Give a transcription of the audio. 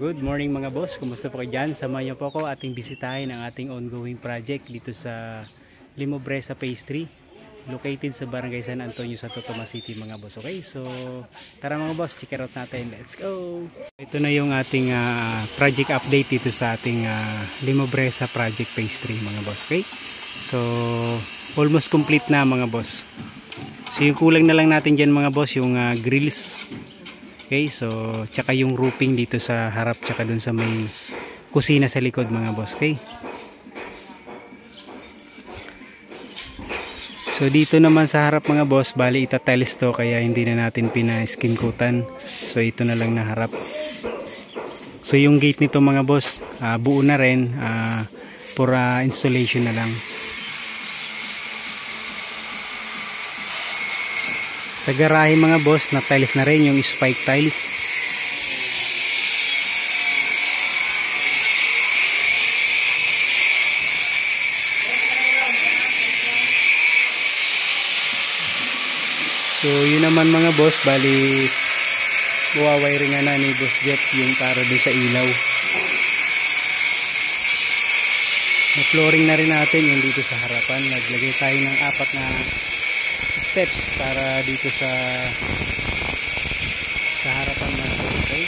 Good morning mga boss, kumusta po kayo dyan? Samahan niyo po ako ating bisitahin ang ating ongoing project dito sa Limobresa Phase 3 located sa Barangay San Antonio sa Totomas City mga boss. Okay, so tara mga boss, check it out natin. Let's go! Ito na yung ating project update dito sa ating Limobresa Project Phase 3 mga boss. Okay, so almost complete na mga boss. So yung kulang na lang natin dyan mga boss, yung grills. Okay, so tsaka yung roofing dito sa harap tsaka dun sa may kusina sa likod mga boss. Okay, so dito naman sa harap mga boss, bali itatiles to kaya hindi na natin pina-skin coatan. So ito na lang na harap. So yung gate nito mga boss, buo na rin, for installation na lang. Sa garahe mga boss, na tiles na rin yung spike tiles. So yun naman mga boss, bali buwawiring na ni Boss Jeff yung para doon sa ilaw. Na-flooring na rin natin yung dito sa harapan. Naglagay tayo ng 4 na steps para dito sa harapan natin. Okay?